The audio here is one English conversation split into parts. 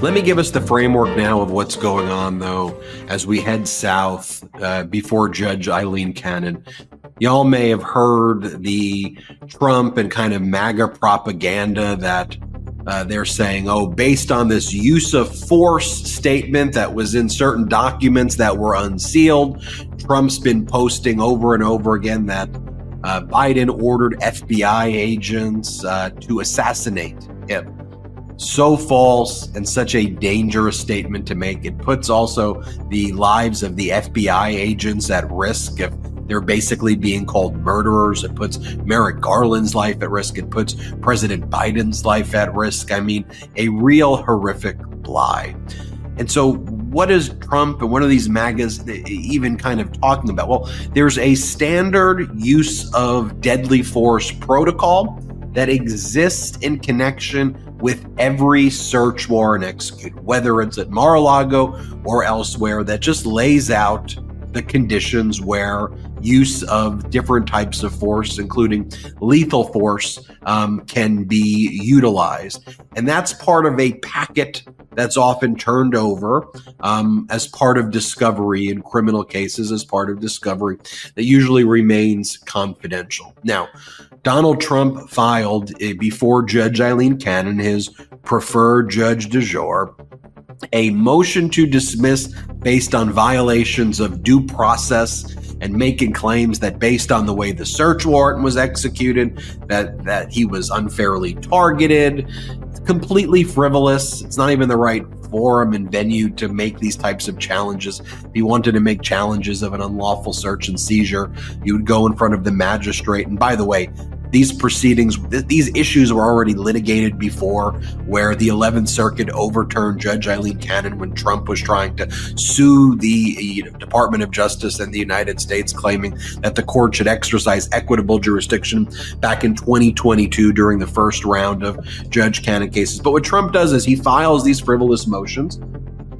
Let me give us the framework now of what's going on, though, as we head south before Judge Eileen Cannon. Y'all may have heard the Trump and kind of MAGA propaganda that they're saying, oh, based on this use of force statement that was in certain documents that were unsealed, Trump's been posting over and over again that Biden ordered FBI agents to assassinate him. So false and such a dangerous statement to make. It puts also the lives of the FBI agents at risk if they're basically being called murderers. It puts Merrick Garland's life at risk. It puts President Biden's life at risk. I mean, a real horrific lie. And so what is Trump and what are these MAGAs even kind of talking about? Well, there's a standard use of deadly force protocol that exists in connection with every search warrant executed, whether it's at Mar-a-Lago or elsewhere, that just lays out the conditions where use of different types of force, including lethal force, can be utilized. And that's part of a packet that's often turned over as part of discovery in criminal cases, as part of discovery that usually remains confidential. Now, Donald Trump filed before Judge Eileen Cannon, his preferred judge du jour, a motion to dismiss based on violations of due process and making claims that based on the way the search warrant was executed, that he was unfairly targeted. It's completely frivolous. It's not even the right forum and venue to make these types of challenges. If you wanted to make challenges of an unlawful search and seizure, you would go in front of the magistrate. And by the way, these proceedings, these issues were already litigated before, where the 11th Circuit overturned Judge Eileen Cannon when Trump was trying to sue the Department of Justice and the United States, claiming that the court should exercise equitable jurisdiction back in 2022 during the first round of Judge Cannon cases. But what Trump does is he files these frivolous motions.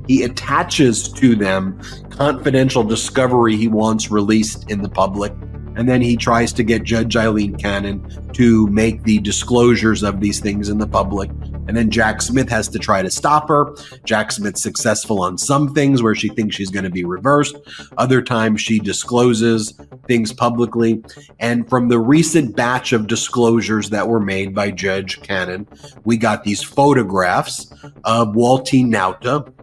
He attaches to them confidential discovery he wants released in the public. And then he tries to get Judge Eileen Cannon to make the disclosures of these things in the public. And then Jack Smith has to try to stop her. Jack Smith's successful on some things where she thinks she's going to be reversed. Other times she discloses things publicly. And from the recent batch of disclosures that were made by Judge Cannon, we got these photographs of Walty Nauta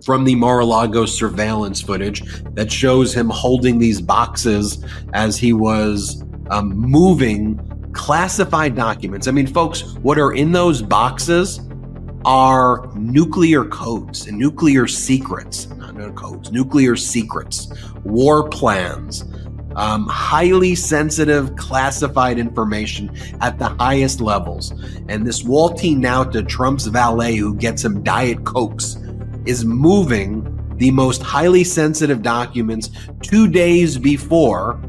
from the Mar-a-Lago surveillance footage that shows him holding these boxes as he was moving classified documents. I mean, folks, what are in those boxes are nuclear codes and nuclear secrets, not codes, nuclear secrets, war plans, highly sensitive, classified information at the highest levels. And this Waltine Nauta, Trump's valet who gets him Diet Cokes, is moving the most highly sensitive documents 2 days before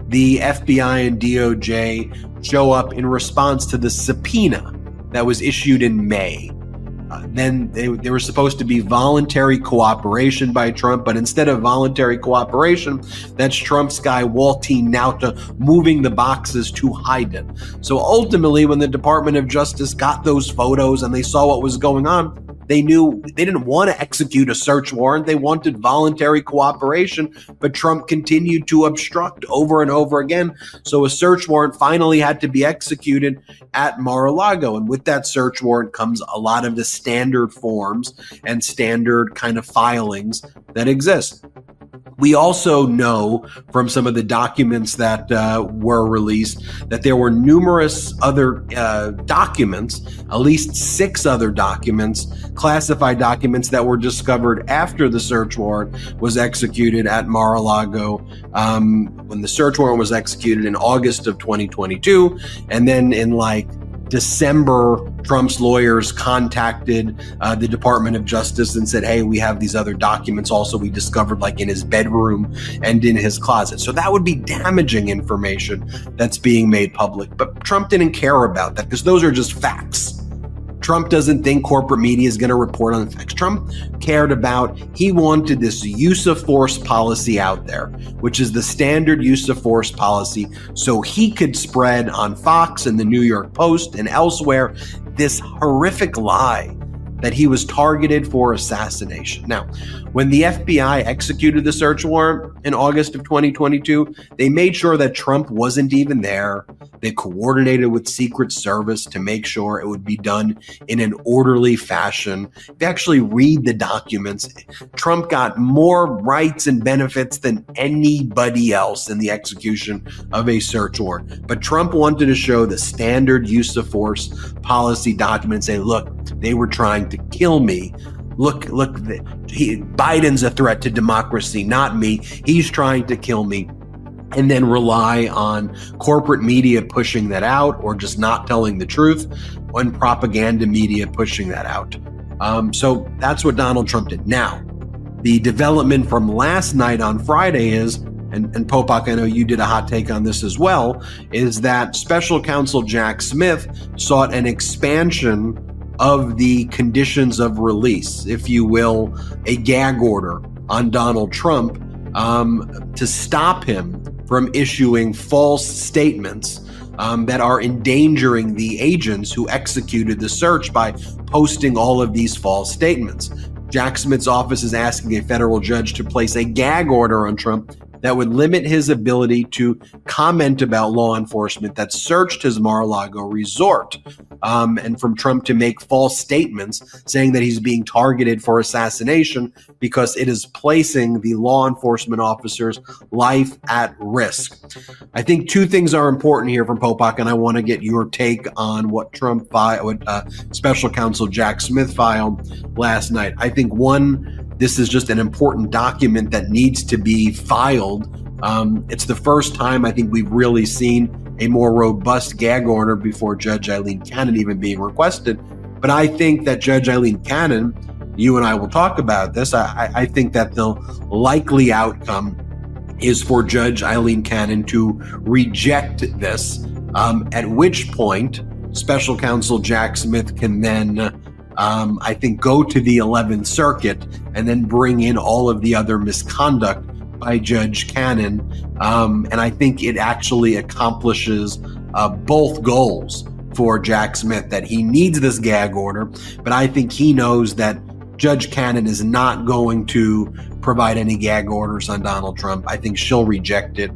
the FBI and DOJ show up in response to the subpoena that was issued in May. Then they were supposed to be voluntary cooperation by Trump, but instead of voluntary cooperation, that's Trump's guy, Waltine Nauta, moving the boxes to hide it. So ultimately, when the Department of Justice got those photos and they saw what was going on, they knew they didn't want to execute a search warrant. They wanted voluntary cooperation, but Trump continued to obstruct over and over again. So a search warrant finally had to be executed at Mar-a-Lago. And with that search warrant comes a lot of the standard forms and standard kind of filings that exist. We also know from some of the documents that were released that there were numerous other documents, at least 6 other documents, classified documents that were discovered after the search warrant was executed at Mar-a-Lago. When the search warrant was executed in August of 2022, and then in December, Trump's lawyers contacted the Department of Justice and said, hey, we have these other documents also we discovered in his bedroom and in his closet. So that would be damaging information that's being made public. But Trump didn't care about that because those are just facts. Trump doesn't think corporate media is going to report on the facts. Trump cared about, he wanted this use of force policy out there, which is the standard use of force policy, so he could spread on Fox and the New York Post and elsewhere this horrific lie that he was targeted for assassination. Now, when the FBI executed the search warrant in August of 2022, they made sure that Trump wasn't even there. They coordinated with Secret Service to make sure it would be done in an orderly fashion. If you actually read the documents, Trump got more rights and benefits than anybody else in the execution of a search warrant. But Trump wanted to show the standard use of force policy document and say, look, they were trying to kill me. Look, Biden's a threat to democracy, not me. He's trying to kill me. And then rely on corporate media pushing that out, or just not telling the truth, and propaganda media pushing that out. So that's what Donald Trump did. Now, the development from last night on Friday is, and Popok, I know you did a hot take on this as well, is that Special Counsel Jack Smith sought an expansion of the conditions of release, if you will, a gag order on Donald Trump to stop him from issuing false statements that are endangering the agents who executed the search by posting all of these false statements. Jack Smith's office is asking a federal judge to place a gag order on Trump that would limit his ability to comment about law enforcement that searched his Mar-a-Lago resort, and from Trump to make false statements saying that he's being targeted for assassination because it is placing the law enforcement officer's life at risk. I think 2 things are important here from Popok, and I want to get your take on what Special Counsel Jack Smith filed last night. I think one, this is just an important document that needs to be filed. It's the first time I think we've really seen a more robust gag order before Judge Eileen Cannon even being requested. But I think that Judge Eileen Cannon, you and I will talk about this, I think that the likely outcome is for Judge Eileen Cannon to reject this, at which point Special Counsel Jack Smith can then I think go to the 11th Circuit and then bring in all of the other misconduct by Judge Cannon. And I think it actually accomplishes both goals for Jack Smith, that he needs this gag order, but I think he knows that Judge Cannon is not going to provide any gag orders on Donald Trump. I think she'll reject it,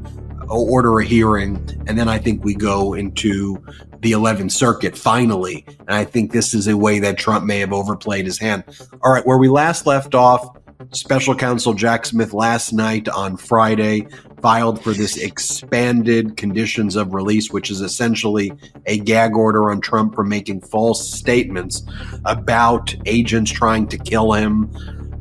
order a hearing, and then I think we go into the 11th Circuit finally. And I think this is a way that Trump may have overplayed his hand. All right, where we last left off, Special Counsel Jack Smith last night on Friday filed for this expanded conditions of release, which is essentially a gag order on Trump for making false statements about agents trying to kill him.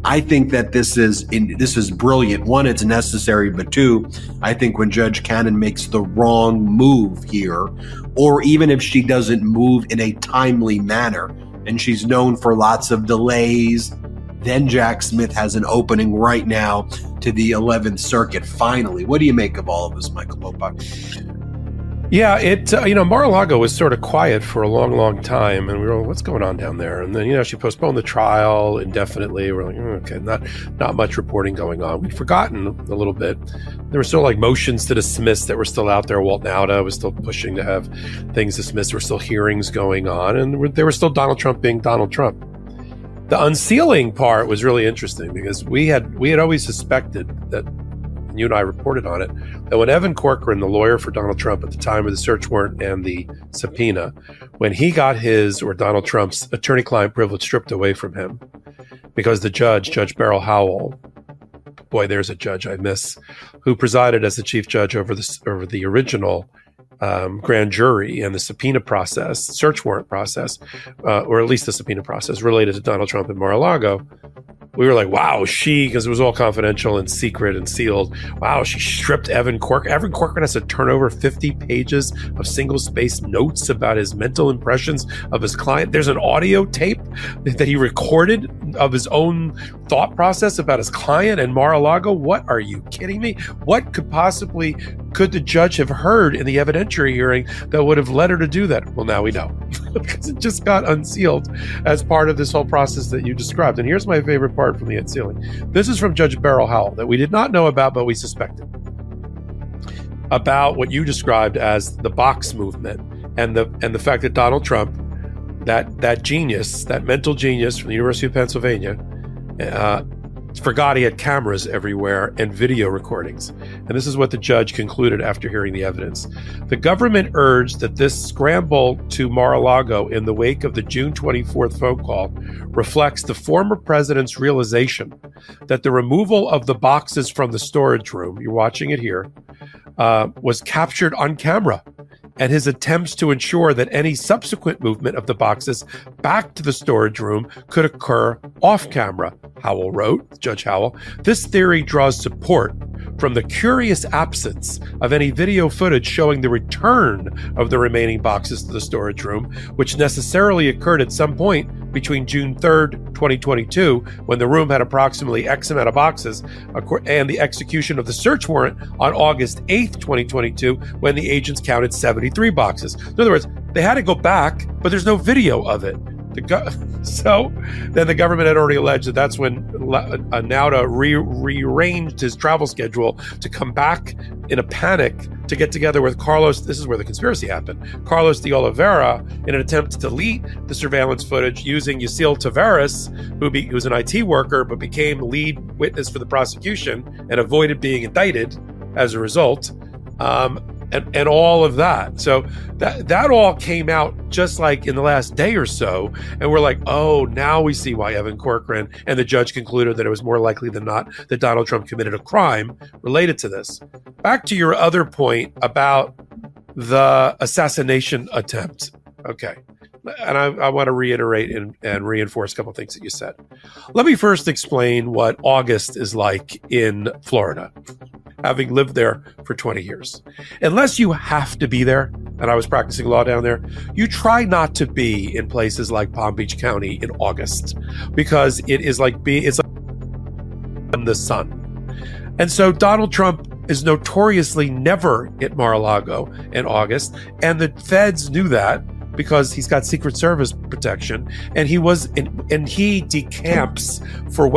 I think that this is brilliant. One, it's necessary, but two, I think when Judge Cannon makes the wrong move here, or even if she doesn't move in a timely manner, and she's known for lots of delays, then Jack Smith has an opening right now to the 11th Circuit, finally. What do you make of all of this, Michael Mopak? Yeah, Mar-a-Lago was sort of quiet for a long, long time, and we were like, what's going on down there? And then, she postponed the trial indefinitely. We're like, okay, not much reporting going on. We'd forgotten a little bit. There were still like motions to dismiss that were still out there. Walt Nauta was still pushing to have things dismissed. There were still hearings going on, and there was still Donald Trump being Donald Trump. The unsealing part was really interesting because we had always suspected that, and you and I reported on it, that when Evan Corcoran, the lawyer for Donald Trump at the time of the search warrant and the subpoena, when he got his or Donald Trump's attorney-client privilege stripped away from him because the Judge Beryl Howell, boy, there's a judge I miss, who presided as the chief judge over the original grand jury and the subpoena process, search warrant process, or at least the subpoena process related to Donald Trump and Mar-a-Lago. We were like, wow, because it was all confidential and secret and sealed. Wow, she stripped Evan Corcoran. Evan Corcoran has to turn over 50 pages of single-spaced notes about his mental impressions of his client. There's an audio tape that he recorded of his own thought process about his client and Mar-a-Lago. What, are you kidding me? What could the judge have heard in the evidentiary hearing that would have led her to do that? Well, now we know because it just got unsealed as part of this whole process that you described. And here's my favorite part from the unsealing. This is from Judge Beryl Howell that we did not know about, but we suspected, about what you described as the box movement and the fact that Donald Trump, that genius, that mental genius from the University of Pennsylvania, forgot he had cameras everywhere and video recordings. And this is what the judge concluded after hearing the evidence. The government urged that this scramble to Mar-a-Lago in the wake of the June 24th phone call reflects the former president's realization that the removal of the boxes from the storage room, you're watching it here, was captured on camera, and his attempts to ensure that any subsequent movement of the boxes back to the storage room could occur off camera, Howell wrote, Judge Howell. This theory draws support from the curious absence of any video footage showing the return of the remaining boxes to the storage room, which necessarily occurred at some point between June 3rd, 2022, when the room had approximately X amount of boxes, and the execution of the search warrant on August 8th, 2022, when the agents counted 73 boxes. In other words, they had to go back, but there's no video of it. So then the government had already alleged that that's when Nauta rearranged his travel schedule to come back in a panic to get together with Carlos. This is where the conspiracy happened. Carlos de Oliveira, in an attempt to delete the surveillance footage using Yacil Taveras, who was an IT worker but became lead witness for the prosecution and avoided being indicted as a result. And all of that. So that all came out just like in the last day or so. And we're like, oh, now we see why Evan Corcoran and the judge concluded that it was more likely than not that Donald Trump committed a crime related to this. Back to your other point about the assassination attempt. Okay. And I want to reiterate and reinforce a couple of things that you said. Let me first explain what August is like in Florida, having lived there for 20 years. Unless you have to be there, and I was practicing law down there, you try not to be in places like Palm Beach County in August because it's like in the sun. And so Donald Trump is notoriously never at Mar-a-Lago in August, and the feds knew that because he's got Secret Service protection, and he decamps for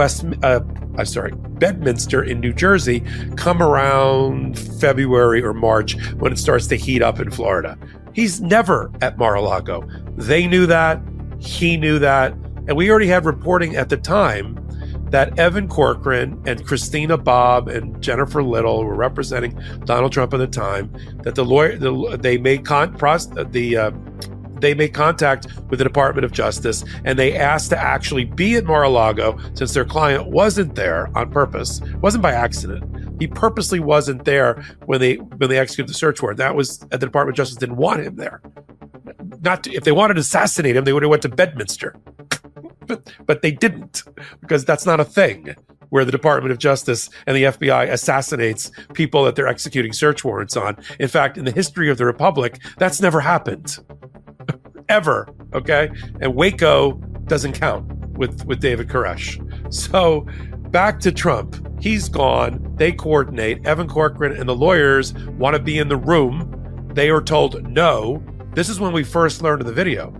Bedminster in New Jersey come around February or March when it starts to heat up in Florida. He's never at Mar-a-Lago. They knew that, he knew that, and we already had reporting at the time that Evan Corcoran and Christina Bobb and Jennifer Little, who were representing Donald Trump at the time, that they made contact with the Department of Justice, and they asked to actually be at Mar-a-Lago since their client wasn't there on purpose. It wasn't by accident. He purposely wasn't there when they executed the search warrant. That was the Department of Justice didn't want him there. If they wanted to assassinate him, they would have went to Bedminster. but they didn't, because that's not a thing where the Department of Justice and the FBI assassinates people that they're executing search warrants on. In fact, in the history of the Republic, that's never happened. Ever, okay? And Waco doesn't count with David Koresh. So back to Trump. He's gone. They coordinate. Evan Corcoran and the lawyers want to be in the room. They are told no. This is when we first learned of the video.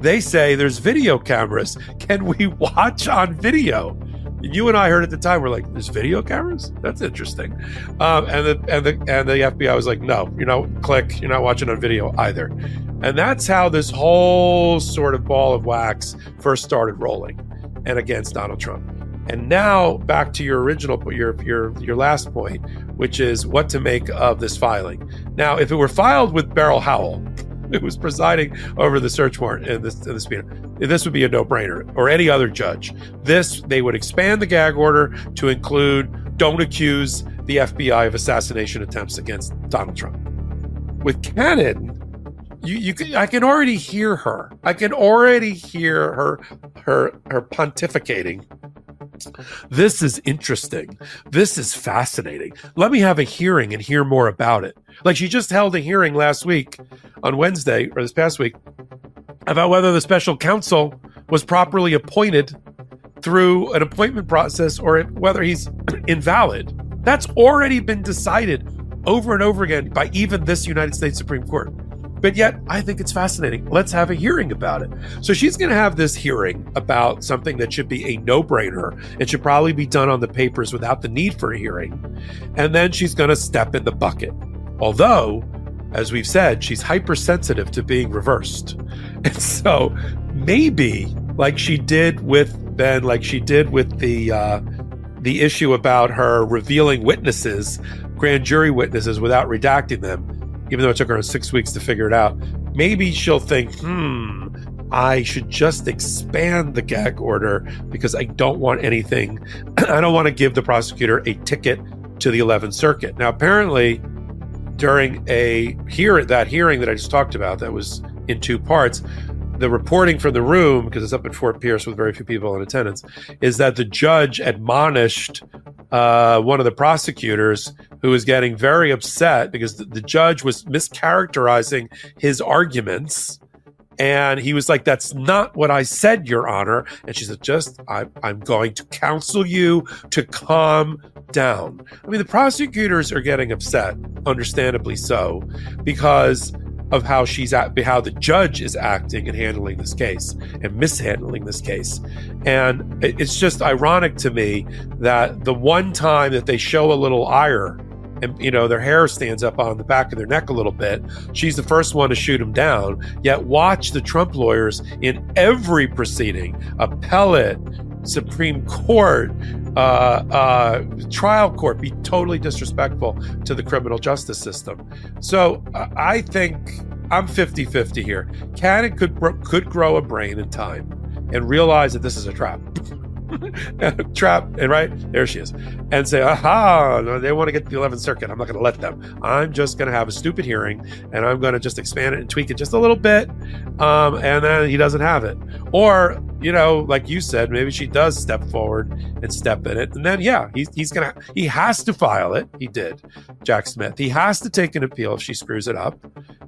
They say there's video cameras. Can we watch on video? You and I heard at the time, we're like, there's video cameras? That's interesting. And the FBI was like, no, click, you're not watching on video either. And that's how this whole sort of ball of wax first started rolling, and against Donald Trump. And now back to your original, your last point, which is what to make of this filing. Now, if it were filed with Beryl Howell, who was presiding over the search warrant in the subpoena, this would be a no-brainer, or any other judge. They would expand the gag order to include don't accuse the FBI of assassination attempts against Donald Trump. With Cannon, I can already hear her. I can already hear her pontificating. This is interesting. This is fascinating. Let me have a hearing and hear more about it. Like, she just held a hearing last week on Wednesday, or this past week, about whether the special counsel was properly appointed through an appointment process or whether he's invalid. That's already been decided over and over again by even this United States Supreme Court. But yet, I think it's fascinating. Let's have a hearing about it. So she's going to have this hearing about something that should be a no-brainer. It should probably be done on the papers without the need for a hearing. And then she's going to step in the bucket. Although, as we've said, she's hypersensitive to being reversed. And so maybe, like she did with Ben, like she did with the issue about her revealing witnesses, grand jury witnesses, without redacting them, even though it took her 6 weeks to figure it out, maybe she'll think, I should just expand the gag order because I don't want anything. I don't want to give the prosecutor a ticket to the 11th Circuit. Now, apparently, during that hearing that I just talked about, that was in two parts, the reporting from the room, because it's up in Fort Pierce with very few people in attendance, is that the judge admonished one of the prosecutors, who was getting very upset because the judge was mischaracterizing his arguments. And he was like, that's not what I said, Your Honor. And she said, I'm going to counsel you to calm down. I mean, the prosecutors are getting upset, understandably so, because of how the judge is acting and handling this case and mishandling this case. And it's just ironic to me that the one time that they show a little ire and, their hair stands up on the back of their neck a little bit, she's the first one to shoot him down. Yet watch the Trump lawyers in every proceeding, appellate, Supreme Court, trial court, be totally disrespectful to the criminal justice system. So I think I'm 50-50 here. Cannon could grow a brain in time and realize that this is a trap. And right there she is, and say, aha, no, they want to get to the 11th Circuit. I'm not going to let them. I'm just going to have a stupid hearing, and I'm going to just expand it and tweak it just a little bit, and then he doesn't have it. Or, like you said, maybe she does step forward and step in it, and then he has to file it. He did, Jack Smith. He has to take an appeal if she screws it up,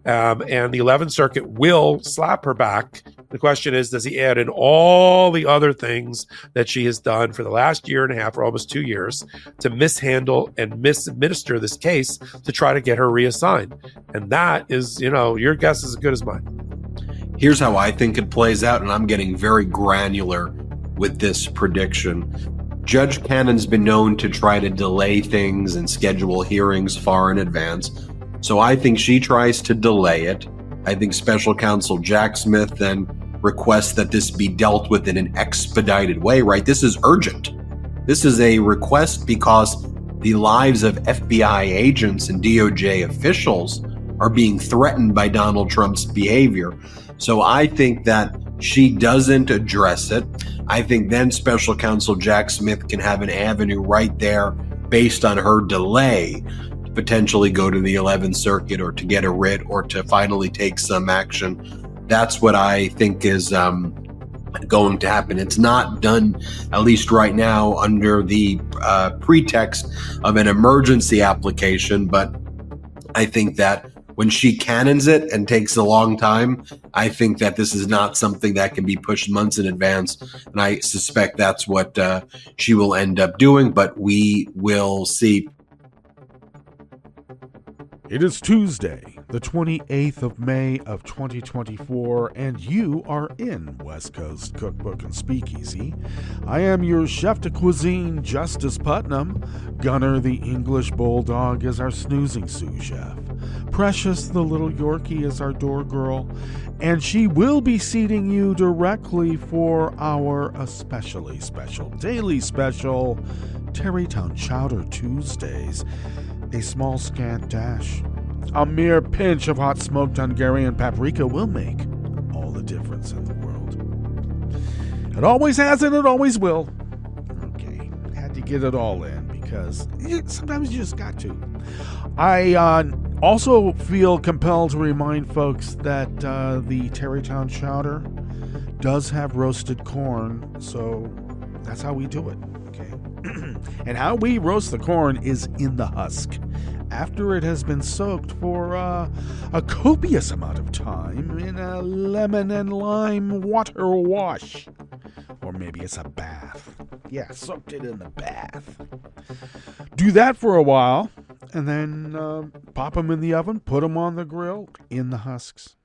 and the 11th Circuit will slap her back. The question is, does he add in all the other things that she has done for the last year and a half, or almost 2 years, to mishandle and misadminister this case to try to get her reassigned? And that is, your guess is as good as mine. Here's how I think it plays out, and I'm getting very granular with this prediction. Judge Cannon's been known to try to delay things and schedule hearings far in advance. So I think she tries to delay it. I think special counsel Jack Smith then requests that this be dealt with in an expedited way, right? This is urgent. This is a request because the lives of FBI agents and DOJ officials are being threatened by Donald Trump's behavior. So I think that she doesn't address it. I think then special counsel Jack Smith can have an avenue right there based on her delay to potentially go to the 11th Circuit or to get a writ or to finally take some action. That's what I think is going to happen. It's not done, at least right now, under the pretext of an emergency application. But I think that when she canons it and takes a long time, I think that this is not something that can be pushed months in advance. And I suspect that's what she will end up doing, but we will see. It is Tuesday, the 28th of May of 2024, and you are in West Coast Cookbook and Speakeasy. I am your chef de cuisine, Justice Putnam. Gunner the English Bulldog is our snoozing sous chef. Precious the little Yorkie is our door girl, and she will be seating you directly for our especially special, daily special, Tarrytown Chowder Tuesdays. A small scant dash, a mere pinch of hot smoked Hungarian paprika will make all the difference in the world. It always has and it always will. Okay, had to get it all in because sometimes you just got to. I also feel compelled to remind folks that the Tarrytown Chowder does have roasted corn, so that's how we do it. And how we roast the corn is in the husk. After it has been soaked for a copious amount of time in a lemon and lime water wash. Or maybe it's a bath. Yeah, soaked it in the bath. Do that for a while, and then pop them in the oven, put them on the grill in the husks.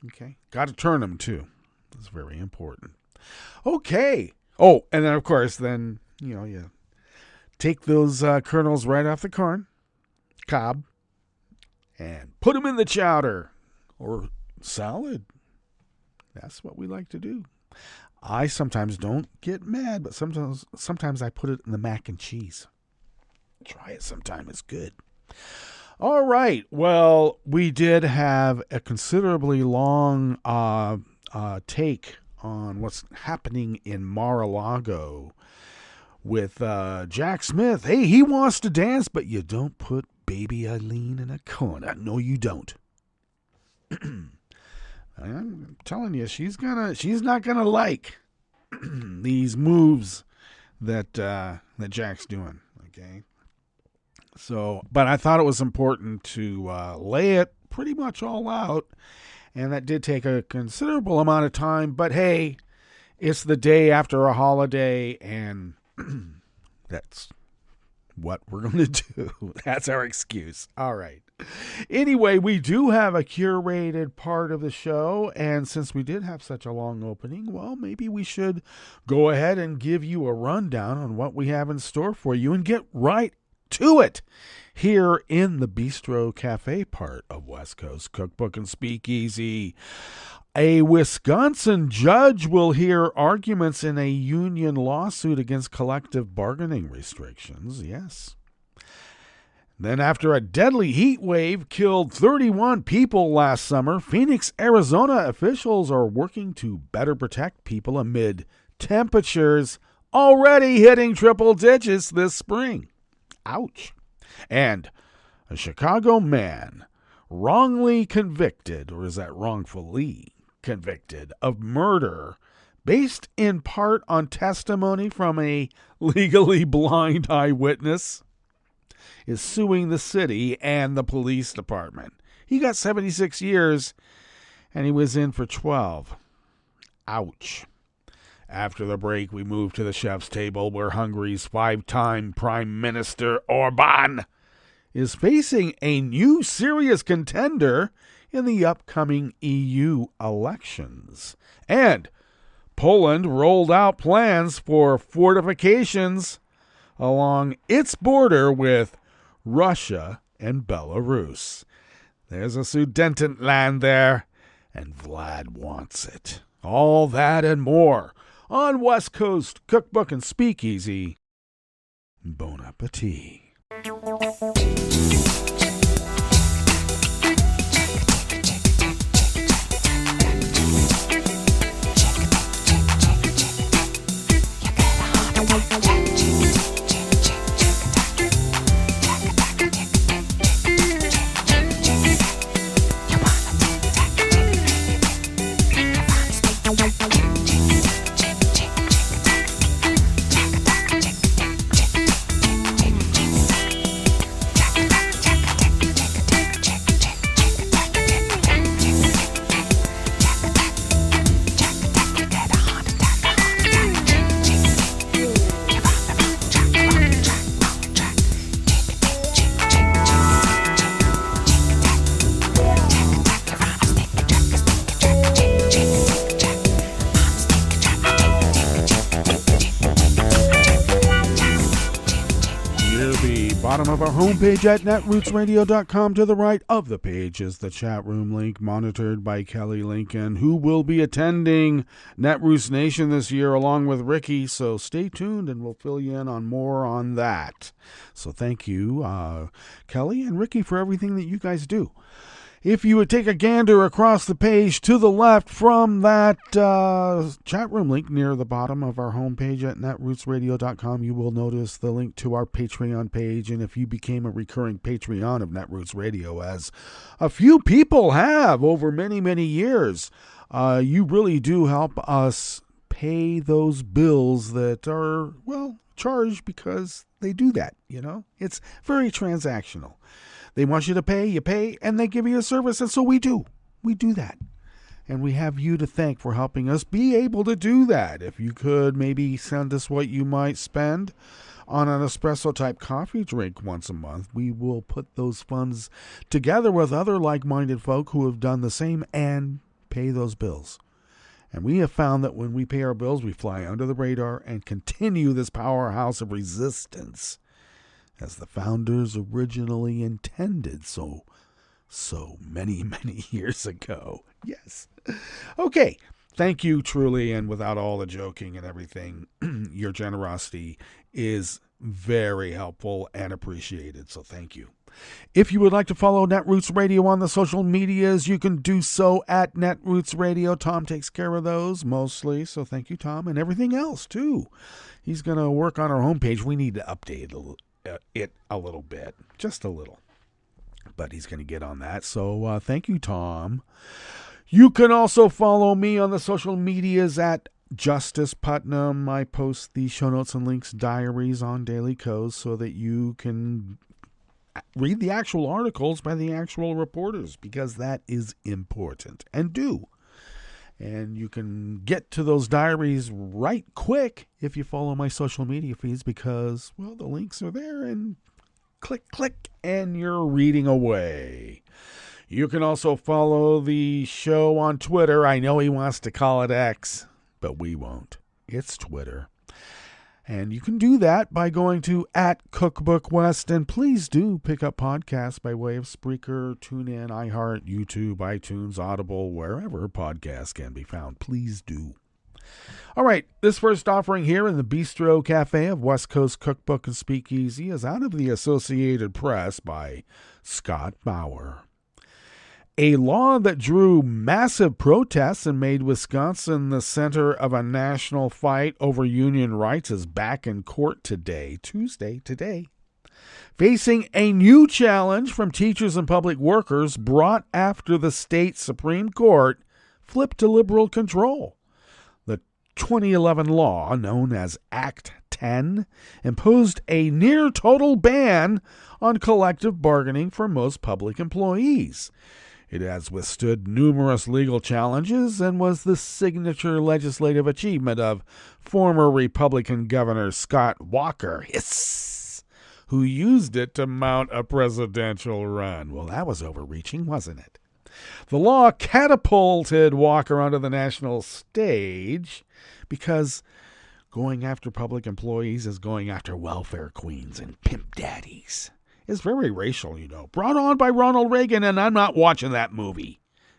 Okay, got to turn them too. That's very important. Okay. Oh, and then of course, then you take those kernels right off the corn cob and put them in the chowder or salad. That's what we like to do. I sometimes don't get mad, but sometimes I put it in the mac and cheese. Try it sometime. It's good. All right. Well, we did have a considerably long take on what's happening in Mar-a-Lago with Jack Smith. Hey, he wants to dance, but you don't put baby Eileen in a corner. No, you don't. I'm telling you, she's not gonna like these moves that Jack's doing. Okay. So, but I thought it was important to lay it pretty much all out, and that did take a considerable amount of time. But hey, it's the day after a holiday, and that's what we're going to do. That's our excuse. All right. Anyway, we do have a curated part of the show, and since we did have such a long opening, well, maybe we should go ahead and give you a rundown on what we have in store for you and get right to it here in the Bistro Cafe part of West Coast Cookbook and Speakeasy. A Wisconsin judge will hear arguments in a union lawsuit against collective bargaining restrictions. Yes. Then after a deadly heat wave killed 31 people last summer, Phoenix, Arizona officials are working to better protect people amid temperatures already hitting triple digits this spring. Ouch. And a Chicago man wrongly convicted, or is that wrongfully convicted, of murder based in part on testimony from a legally blind eyewitness, is suing the city and the police department. He got 76 years and he was in for 12. Ouch. After the break, we move to the chef's table where Hungary's 5-time Prime Minister Orbán is facing a new serious contender in the upcoming EU elections. And Poland rolled out plans for fortifications along its border with Russia and Belarus. There's a Sudetenland there, and Vlad wants it. All that and more on West Coast Cookbook and Speakeasy. Bon appetit. bottom of our homepage at netrootsradio.com, to the right of the page is the chat room link, monitored by Kelly Lincoln, who will be attending Netroots Nation this year along with Ricky. So stay tuned and we'll fill you in on more on that. So thank you, Kelly and Ricky, for everything that you guys do. If you would take a gander across the page to the left from that chat room link near the bottom of our homepage at netrootsradio.com, you will notice the link to our Patreon page. And if you became a recurring Patreon of Netroots Radio, as a few people have over many, many years, you really do help us pay those bills that are, well, charged because they do that, you know. It's very transactional. They want you to pay, you pay, and they give you a service, and so we do. We do that. And we have you to thank for helping us be able to do that. If you could maybe send us what you might spend on an espresso-type coffee drink once a month, we will put those funds together with other like-minded folk who have done the same and pay those bills. And we have found that when we pay our bills, we fly under the radar and continue this powerhouse of resistance as the founders originally intended so many, many years ago. Yes. Okay. Thank you, truly, and without all the joking and everything, your generosity is very helpful and appreciated, so thank you. If you would like to follow Netroots Radio on the social medias, you can do so at Netroots Radio. Tom takes care of those mostly, so thank you, Tom, and everything else, too. He's going to work on our homepage. We need to update it a little bit, just a little, but he's going to get on that. So thank you, Tom. You can also follow me on the social medias at Justice Putnam. I post the show notes and links diaries on Daily Kos so that you can read the actual articles by the actual reporters, because that is important, and do. And you can get to those diaries right quick if you follow my social media feeds, because, well, the links are there, and click, click, and you're reading away. You can also follow the show on Twitter. I know he wants to call it X, but we won't. It's Twitter. And you can do that by going to @CookbookWest. And please do pick up podcasts by way of Spreaker, TuneIn, iHeart, YouTube, iTunes, Audible, wherever podcasts can be found. Please do. All right, this first offering here in the Bistro Cafe of West Coast Cookbook and Speakeasy is out of the Associated Press by Scott Bauer. A law that drew massive protests and made Wisconsin the center of a national fight over union rights is back in court today, Tuesday, facing a new challenge from teachers and public workers brought after the state Supreme Court flipped to liberal control. The 2011 law, known as Act 10, imposed a near-total ban on collective bargaining for most public employees. It has withstood numerous legal challenges and was the signature legislative achievement of former Republican Governor Scott Walker, who used it to mount a presidential run. Well, that was overreaching, wasn't it? The law catapulted Walker onto the national stage because going after public employees is going after welfare queens and pimp daddies. It's very racial, you know. Brought on by Ronald Reagan, and I'm not watching that movie.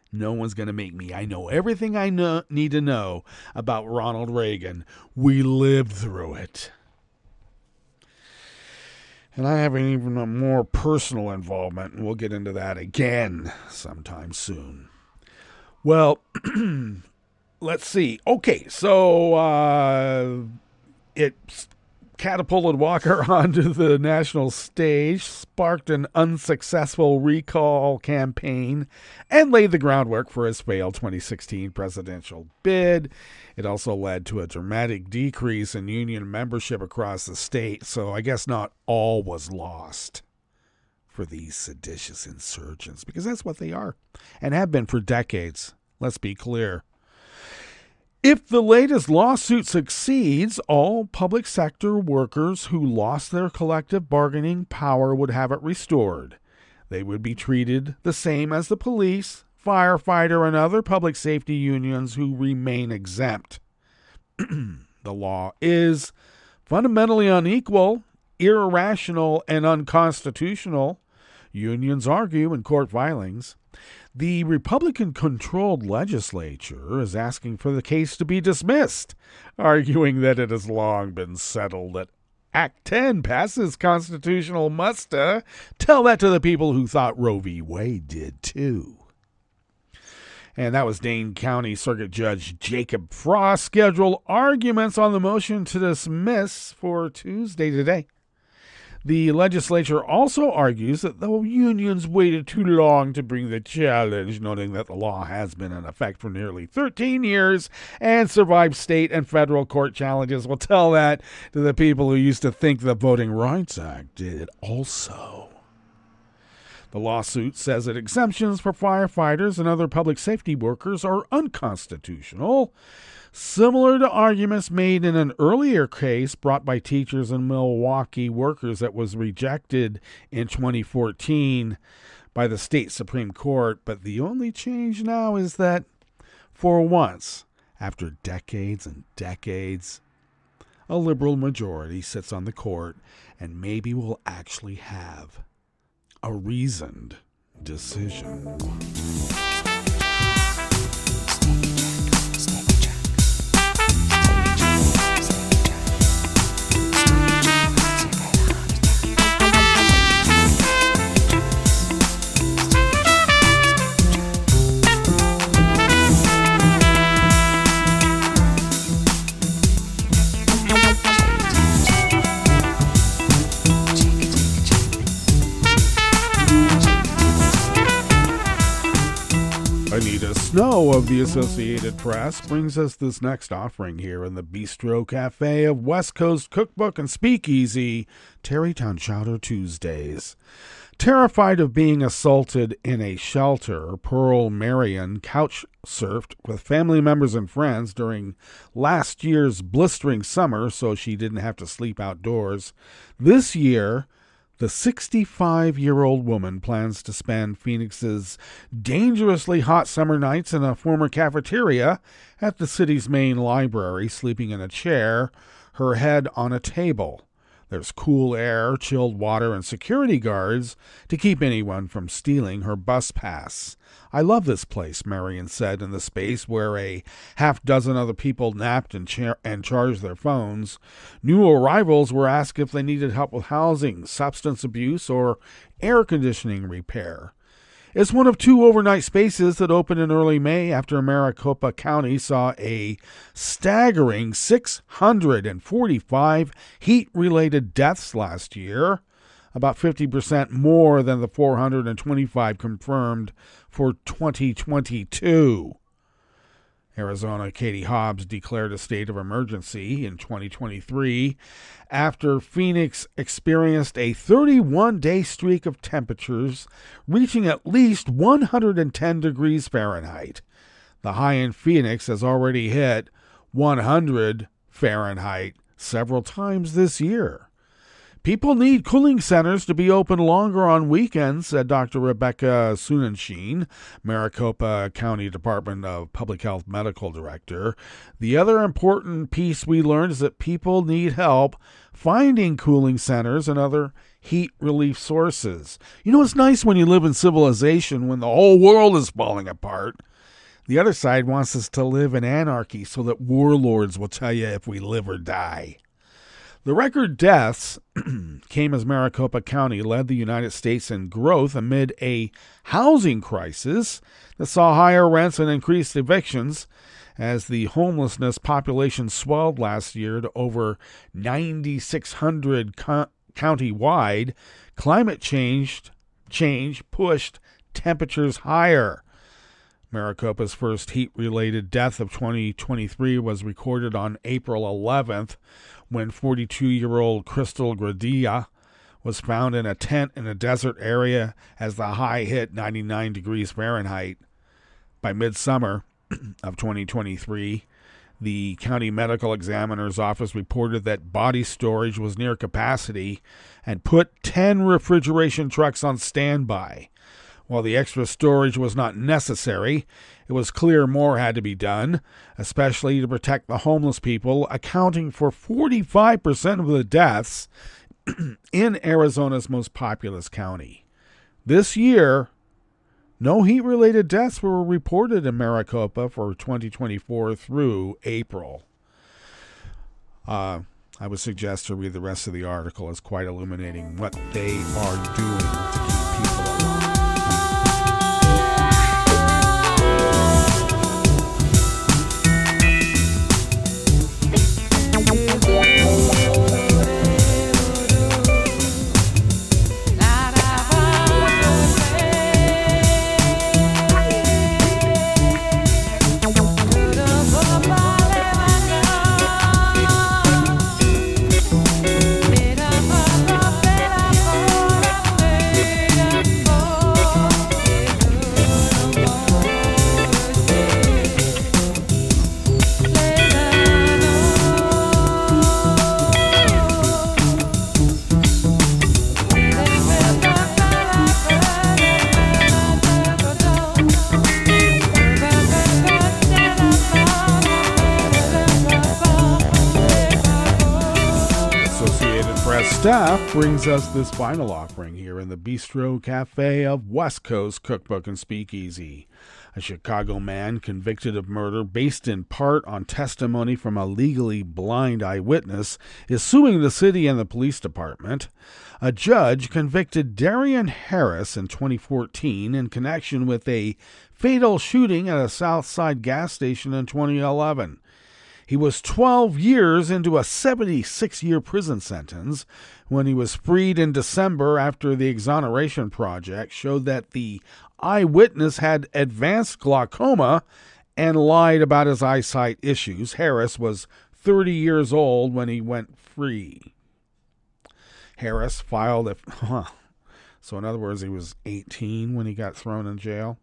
No one's going to make me. I know everything I need to know about Ronald Reagan. We lived through it. And I have even a more personal involvement, and we'll get into that again sometime soon. Well, let's see. Okay, so it catapulted Walker onto the national stage, sparked an unsuccessful recall campaign, and laid the groundwork for his failed 2016 presidential bid. It also led to a dramatic decrease in union membership across the state, so I guess not all was lost for these seditious insurgents, because that's what they are, and have been for decades. Let's be clear. If the latest lawsuit succeeds, all public sector workers who lost their collective bargaining power would have it restored. They would be treated the same as the police, firefighter, and other public safety unions who remain exempt. The law is fundamentally unequal irrational and unconstitutional, unions argue in court filings. The Republican-controlled legislature is asking for the case to be dismissed, arguing that it has long been settled that Act 10 passes constitutional muster. Tell that to the people who thought Roe v. Wade did too. And that was Dane County Circuit Judge Jacob Frost. Scheduled arguments on the motion to dismiss for Tuesday today. The legislature also argues that the unions waited too long to bring the challenge, noting that the law has been in effect for nearly 13 years and survived state and federal court challenges. We'll tell that to the people who used to think the Voting Rights Act did it also. The lawsuit says that exemptions for firefighters and other public safety workers are unconstitutional, similar to arguments made in an earlier case brought by teachers and Milwaukee workers that was rejected in 2014 by the state Supreme Court. But the only change now is that, for once, after decades and decades, a liberal majority sits on the court and maybe we'll actually have a reasoned decision. Anita Snow of the Associated Press brings us this next offering here in the Bistro Cafe of West Coast Cookbook and Speakeasy, Tarrytown Chowder Tuesdays. Terrified of being assaulted in a shelter, Pearl Marion couch surfed with family members and friends during last year's blistering summer so she didn't have to sleep outdoors. This year, the 65-year-old woman plans to spend Phoenix's dangerously hot summer nights in a former cafeteria at the city's main library, sleeping in a chair, her head on a table. There's cool air, chilled water, and security guards to keep anyone from stealing her bus pass. I love this place, Marion said in the space where a half-dozen other people napped and charged their phones. New arrivals were asked if they needed help with housing, substance abuse, or air conditioning repair. It's one of two overnight spaces that opened in early May after Maricopa County saw a staggering 645 heat-related deaths last year, about 50% more than the 425 confirmed for 2022. Arizona Katie Hobbs declared a state of emergency in 2023 after Phoenix experienced a 31-day streak of temperatures reaching at least 110 degrees Fahrenheit. The high in Phoenix has already hit 100 Fahrenheit several times this year. People need cooling centers to be open longer on weekends, said Dr. Rebecca Sunensheen, Maricopa County Department of Public Health Medical Director. The other important piece we learned is that people need help finding cooling centers and other heat relief sources. You know, it's nice when you live in civilization when the whole world is falling apart. The other side wants us to live in anarchy so that warlords will tell you if we live or die. The record deaths came as Maricopa County led the United States in growth amid a housing crisis that saw higher rents and increased evictions. As the homelessness population swelled last year to over 9,600 county-wide, climate change pushed temperatures higher. Maricopa's first heat-related death of 2023 was recorded on April 11th, when 42-year-old Crystal Gradia was found in a tent in a desert area as the high hit 99 degrees Fahrenheit. By midsummer of 2023, the county medical examiner's office reported that body storage was near capacity and put 10 refrigeration trucks on standby. While the extra storage was not necessary, it was clear more had to be done, especially to protect the homeless people, accounting for 45% of the deaths in Arizona's most populous county. This year, no heat-related deaths were reported in Maricopa for 2024 through April. I would suggest to read the rest of the article. It's quite illuminating what they are doing to keep people alive. Staff brings us this final offering here in the Bistro Cafe of West Coast Cookbook and Speakeasy. A Chicago man convicted of murder based in part on testimony from a legally blind eyewitness is suing the city and the police department. A judge convicted Darian Harris in 2014 in connection with a fatal shooting at a South Side gas station in 2011. He was 12 years into a 76-year prison sentence when he was freed in December after the exoneration project showed that the eyewitness had advanced glaucoma and lied about his eyesight issues. Harris was 30 years old when he went free. Harris filed so in other words, he was 18 when he got thrown in jail.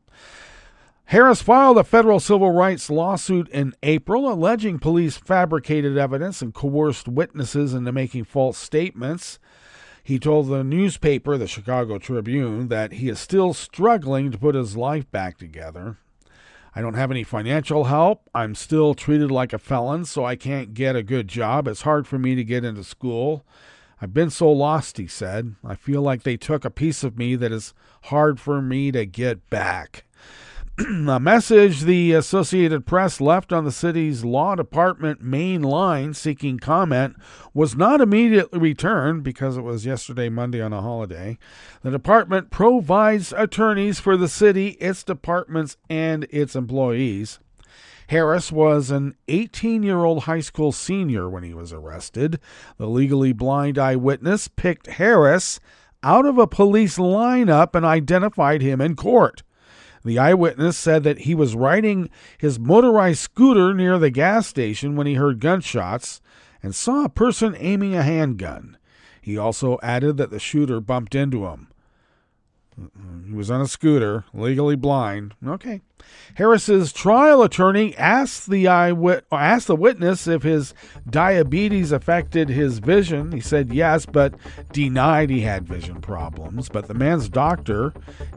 Harris filed a federal civil rights lawsuit in April alleging police fabricated evidence and coerced witnesses into making false statements. He told the newspaper, the Chicago Tribune, that he is still struggling to put his life back together. I don't have any financial help. I'm still treated like a felon, so I can't get a good job. It's hard for me to get into school. I've been so lost, he said. I feel like they took a piece of me that is hard for me to get back. A message the Associated Press left on the city's law department main line seeking comment was not immediately returned because it was yesterday, Monday, on a holiday. The department provides attorneys for the city, its departments, and its employees. Harris was an 18-year-old high school senior when he was arrested. The legally blind eyewitness picked Harris out of a police lineup and identified him in court. The eyewitness said that he was riding his motorized scooter near the gas station when he heard gunshots and saw a person aiming a handgun. He also added that the shooter bumped into him. He was on a scooter, legally blind. Okay. Harris's trial attorney asked the witness if his diabetes affected his vision. He said yes, but denied he had vision problems. But the man's doctor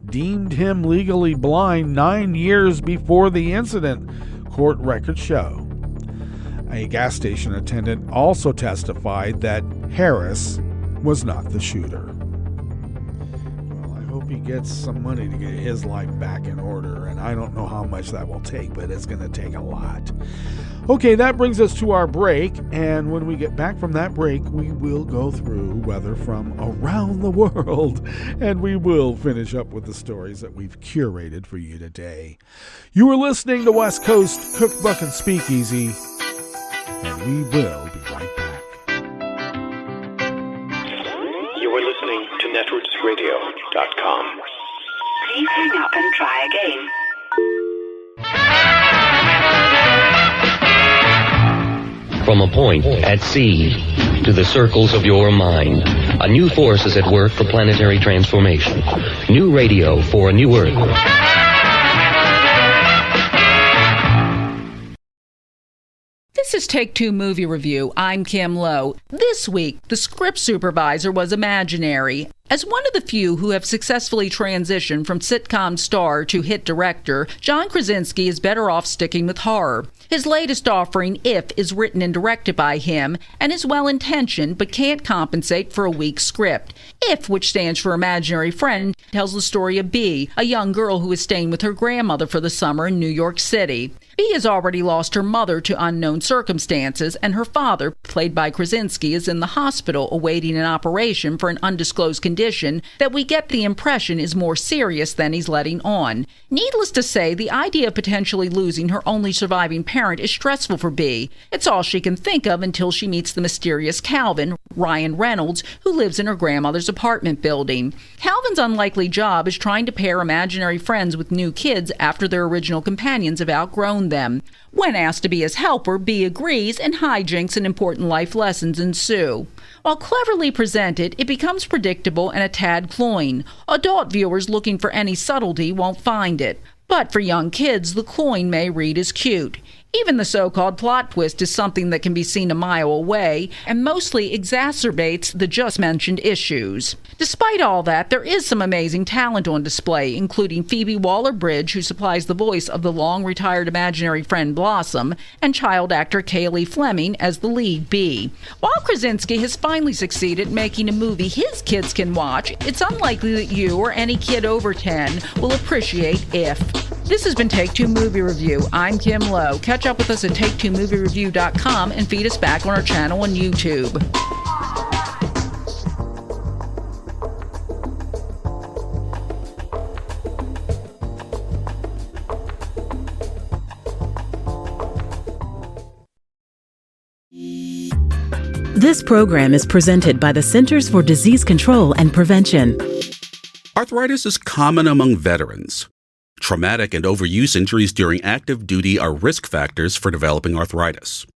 deemed him legally blind 9 years before the incident, court records show. A gas station attendant also testified that Harris was not the shooter. He gets some money to get his life back in order, and I don't know how much that will take, but it's going to take a lot. Okay, that brings us to our break, and when we get back from that break, we will go through weather from around the world, and we will finish up with the stories that we've curated for you today. You are listening to West Coast Cookbook and Speakeasy, and we will be right back. You are listening to NetworksRadio.com. Please hang up and try again. From a point at sea to the circles of your mind, a new force is at work for planetary transformation. New radio for a new Earth. This is Take Two Movie Review. I'm Kim Lowe. This week, the script supervisor was imaginary, As one of the few who have successfully transitioned from sitcom star to hit director, John Krasinski is better off sticking with horror. His latest offering, If, is written and directed by him and is well-intentioned but can't compensate for a weak script. If, which stands for Imaginary Friend, tells the story of Bee, a young girl who is staying with her grandmother for the summer in New York City. Bee has already lost her mother to unknown circumstances, and her father, played by Krasinski, is in the hospital awaiting an operation for an undisclosed condition that we get the impression is more serious than he's letting on. Needless to say, the idea of potentially losing her only surviving parent is stressful for Bee. It's all she can think of until she meets the mysterious Calvin, Ryan Reynolds, who lives in her grandmother's apartment building. Calvin's unlikely job is trying to pair imaginary friends with new kids after their original companions have outgrown them. When asked to be his helper, Bee agrees, and hijinks and important life lessons ensue. While cleverly presented, it becomes predictable and a tad cloying. Adult viewers looking for any subtlety won't find it. But for young kids, the cloying may read as cute. Even the so-called plot twist is something that can be seen a mile away and mostly exacerbates the just-mentioned issues. Despite all that, there is some amazing talent on display, including Phoebe Waller-Bridge, who supplies the voice of the long-retired imaginary friend Blossom, and child actor Kaylee Fleming as the lead Bee. While Krasinski has finally succeeded making a movie his kids can watch, it's unlikely that you or any kid over 10 will appreciate If. This has been Take Two Movie Review. I'm Kim Lowe. Catch up with us at TakeTwoMovieReview.com and feed us back on our channel on YouTube. This program is presented by the Centers for Disease Control and Prevention. Arthritis is common among veterans. Traumatic and overuse injuries during active duty are risk factors for developing arthritis.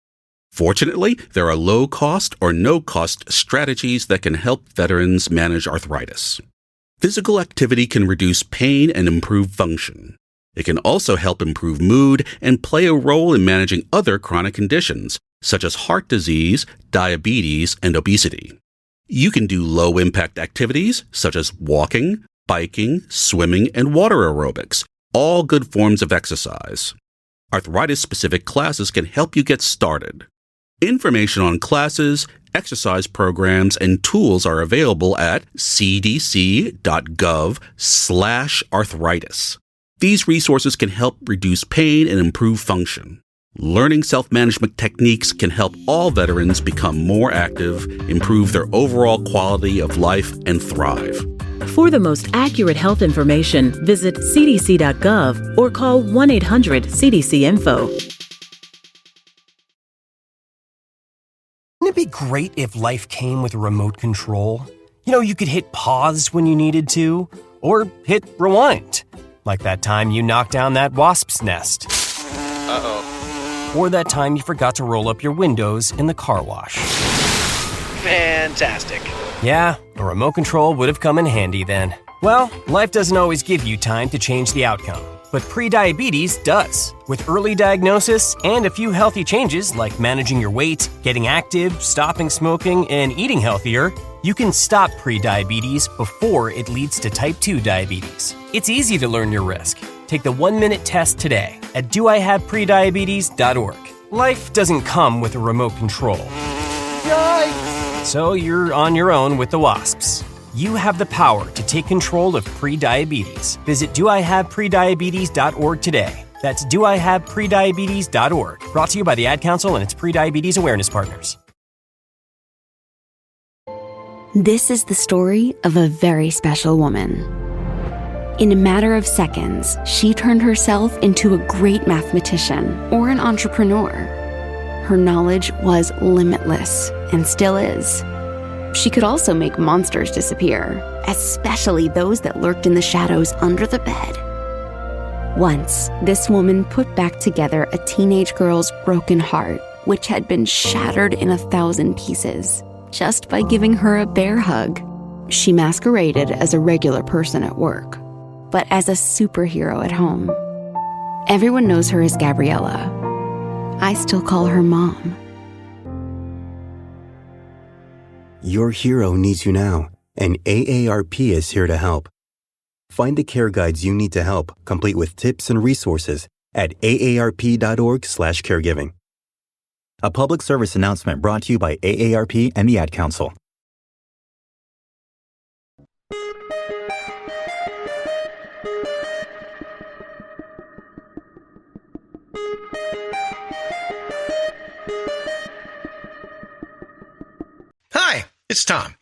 Fortunately, there are low-cost or no-cost strategies that can help veterans manage arthritis. Physical activity can reduce pain and improve function. It can also help improve mood and play a role in managing other chronic conditions, such as heart disease, diabetes, and obesity. You can do low-impact activities, such as walking, biking, swimming, and water aerobics, all good forms of exercise. Arthritis-specific classes can help you get started. Information on classes, exercise programs, and tools are available at cdc.gov/arthritis. These resources can help reduce pain and improve function. Learning self-management techniques can help all veterans become more active, improve their overall quality of life, and thrive. For the most accurate health information, visit cdc.gov or call 1-800-CDC-INFO. Wouldn't it be great if life came with a remote control? You know, you could hit pause when you needed to, or hit rewind. Like that time you knocked down that wasp's nest. Uh-oh. Or that time you forgot to roll up your windows in the car wash. Fantastic. Yeah, a remote control would have come in handy then. Well, life doesn't always give you time to change the outcome, but prediabetes does. With early diagnosis and a few healthy changes like managing your weight, getting active, stopping smoking, and eating healthier, you can stop prediabetes before it leads to type 2 diabetes. It's easy to learn your risk. Take the 1-minute test today at doihaveprediabetes.org. Life doesn't come with a remote control. Yikes! So you're on your own with the wasps. You have the power to take control of prediabetes. Visit doihaveprediabetes.org today. That's doihaveprediabetes.org. Brought to you by the Ad Council and its prediabetes awareness partners. This is the story of a very special woman. In a matter of seconds, she turned herself into a great mathematician or an entrepreneur. Her knowledge was limitless and still is. She could also make monsters disappear, especially those that lurked in the shadows under the bed. Once, this woman put back together a teenage girl's broken heart, which had been shattered in 1,000 pieces, just by giving her a bear hug. She masqueraded as a regular person at work, but as a superhero at home. Everyone knows her as Gabriella. I still call her Mom. Your hero needs you now. and AARP is here to help. Find the care guides you need to help, complete with tips and resources at aarp.org/caregiving. A public service announcement brought to you by AARP and the Ad Council. Hi, it's Tom.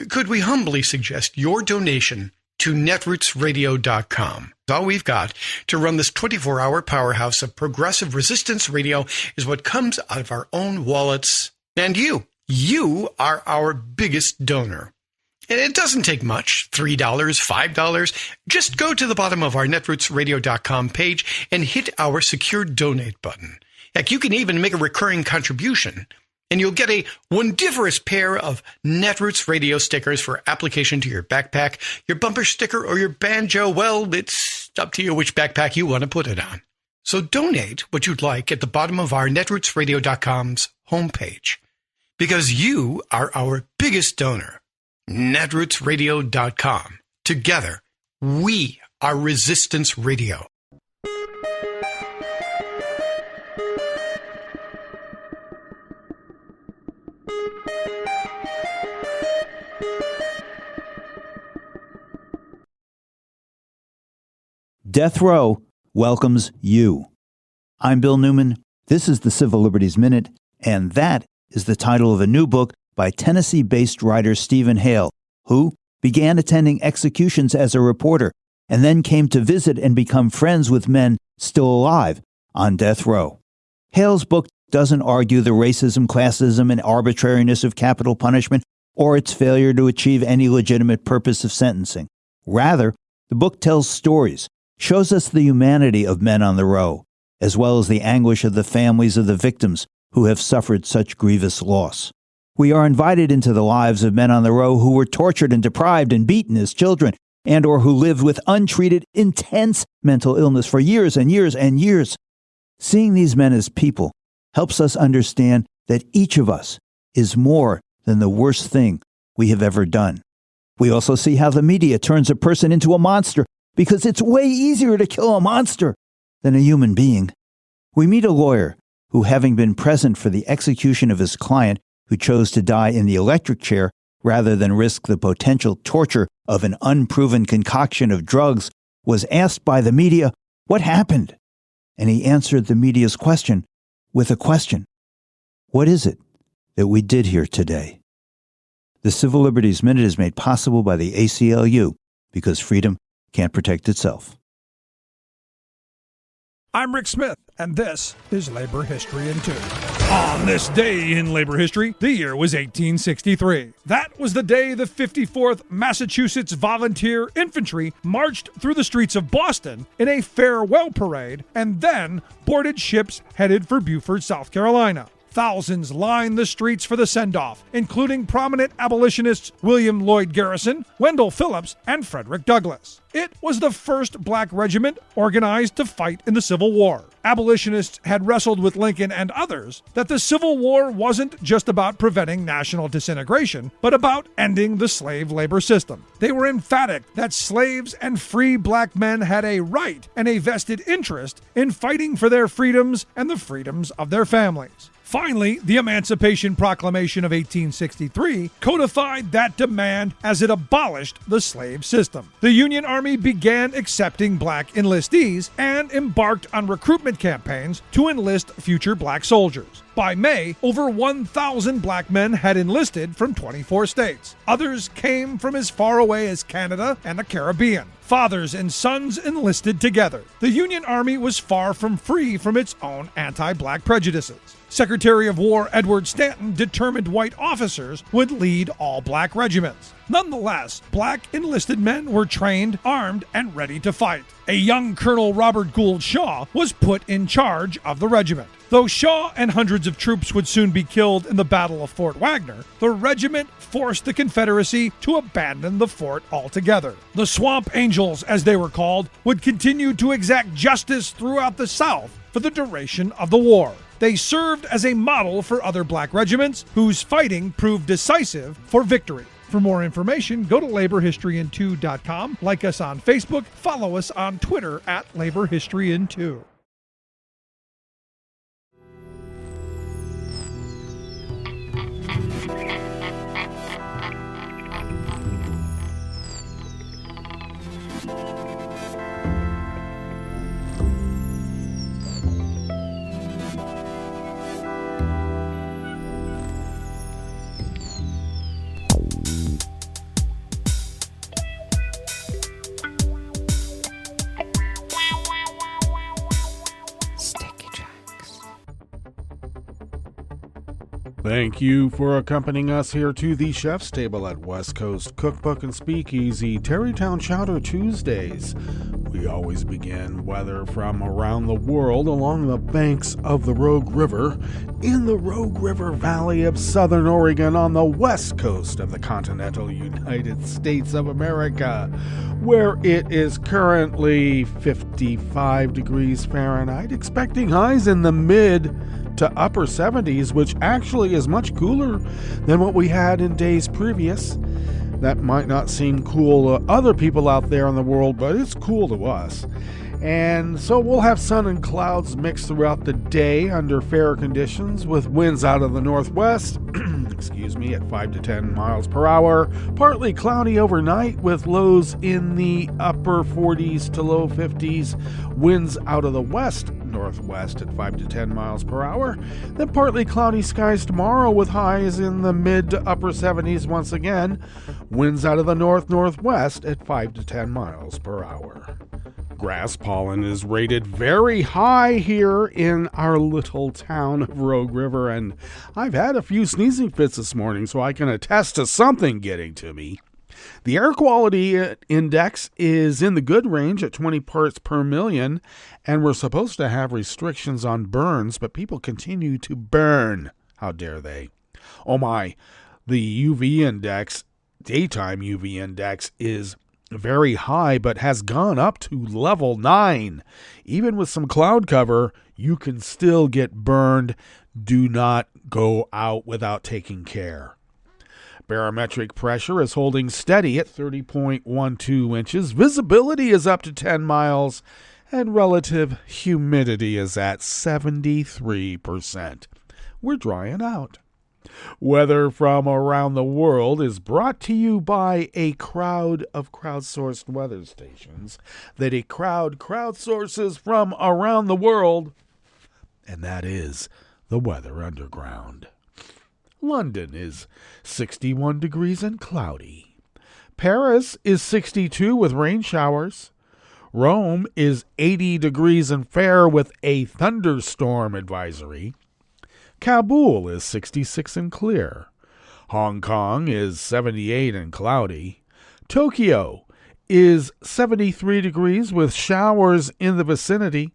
Could we humbly suggest your donation to netrootsradio.com? All we've got to run this 24-hour powerhouse of progressive resistance radio is what comes out of our own wallets. And you are our biggest donor. And it doesn't take much, $3, $5. Just go to the bottom of our netrootsradio.com page and hit our secure donate button. Heck, you can even make a recurring contribution, and you'll get a wondiferous pair of Netroots radio stickers for application to your backpack, your bumper sticker, or your banjo. Well, it's up to you which backpack you want to put it on. So donate what you'd like at the bottom of our netrootsradio.com's homepage, because you are our biggest donor. netrootsradio.com. Together, we are Resistance Radio. Death Row welcomes you. I'm Bill Newman. This is the Civil Liberties Minute, and that is the title of a new book by Tennessee-based writer Stephen Hale, who began attending executions as a reporter and then came to visit and become friends with men still alive on death row. Hale's book doesn't argue the racism, classism, and arbitrariness of capital punishment or its failure to achieve any legitimate purpose of sentencing. Rather, the book tells stories, shows us the humanity of men on the row, as well as the anguish of the families of the victims who have suffered such grievous loss. We are invited into the lives of men on the row who were tortured and deprived and beaten as children, and or who lived with untreated, intense mental illness for years and years and years. Seeing these men as people helps us understand that each of us is more than the worst thing we have ever done. We also see how the media turns a person into a monster, because it's way easier to kill a monster than a human being. We meet a lawyer who, having been present for the execution of his client who chose to die in the electric chair rather than risk the potential torture of an unproven concoction of drugs, was asked by the media, "What happened?" And he answered the media's question with a question. What is it that we did here today? The Civil Liberties Minute is made possible by the ACLU, because freedom can't protect itself. I'm Rick Smith, and this is Labor History in 2. On this day in labor history, the year was 1863. That was the day the 54th Massachusetts Volunteer Infantry marched through the streets of Boston in a farewell parade and then boarded ships headed for Beaufort, South Carolina. Thousands lined the streets for the send-off, including prominent abolitionists William Lloyd Garrison, Wendell Phillips, and Frederick Douglass. It was the first black regiment organized to fight in the Civil War. Abolitionists had wrestled with Lincoln and others that the Civil War wasn't just about preventing national disintegration, but about ending the slave labor system. They were emphatic that slaves and free black men had a right and a vested interest in fighting for their freedoms and the freedoms of their families. Finally, the Emancipation Proclamation of 1863 codified that demand as it abolished the slave system. The Union Army began accepting black enlistees and embarked on recruitment campaigns to enlist future black soldiers. By May, over 1,000 black men had enlisted from 24 states. Others came from as far away as Canada and the Caribbean. Fathers and sons enlisted together. The Union Army was far from free from its own anti-black prejudices. Secretary of War Edward Stanton determined white officers would lead all black regiments. Nonetheless, black enlisted men were trained, armed, and ready to fight. A young Colonel Robert Gould Shaw was put in charge of the regiment. Though Shaw and hundreds of troops would soon be killed in the Battle of Fort Wagner, the regiment forced the Confederacy to abandon the fort altogether. The Swamp Angels, as they were called, would continue to exact justice throughout the South for the duration of the war. They served as a model for other black regiments whose fighting proved decisive for victory. For more information, go to laborhistoryin2.com, like us on Facebook, follow us on Twitter at laborhistoryin2. Thank you for accompanying us here to the Chef's Table at West Coast Cookbook and Speakeasy, Tarrytown Chowder Tuesdays. We always begin weather from around the world along the banks of the Rogue River, in the Rogue River Valley of Southern Oregon on the west coast of the continental United States of America, where it is currently 55 degrees Fahrenheit, expecting highs in the mid to upper 70s, which actually is much cooler than what we had in days previous. That might not seem cool to other people out there in the world, but it's cool to us. And so we'll have sun and clouds mixed throughout the day under fair conditions, with winds out of the northwest, at 5 to 10 miles per hour. Partly cloudy overnight with lows in the upper 40s to low 50s. Winds out of the west-northwest at 5 to 10 miles per hour. Then partly cloudy skies tomorrow with highs in the mid to upper 70s once again. Winds out of the north-northwest at 5 to 10 miles per hour. Grass pollen is rated very high here in our little town of Rogue River, and I've had a few sneezing fits this morning, so I can attest to something getting to me. The air quality index is in the good range at 20 parts per million, and we're supposed to have restrictions on burns, but people continue to burn. How dare they? Oh my, the UV index, daytime UV index, is very high, but has gone up to level 9. Even with some cloud cover, you can still get burned. Do not go out without taking care. Barometric pressure is holding steady at 30.12 inches. Visibility is up to 10 miles, and relative humidity is at 73%. We're drying out. Weather from around the world is brought to you by a crowd of crowdsourced weather stations that a crowd crowdsources from around the world, and that is the Weather Underground. London is 61 degrees and cloudy. Paris is 62 with rain showers. Rome is 80 degrees and fair with a thunderstorm advisory. Kabul is 66 and clear. Hong Kong is 78 and cloudy. Tokyo is 73 degrees with showers in the vicinity.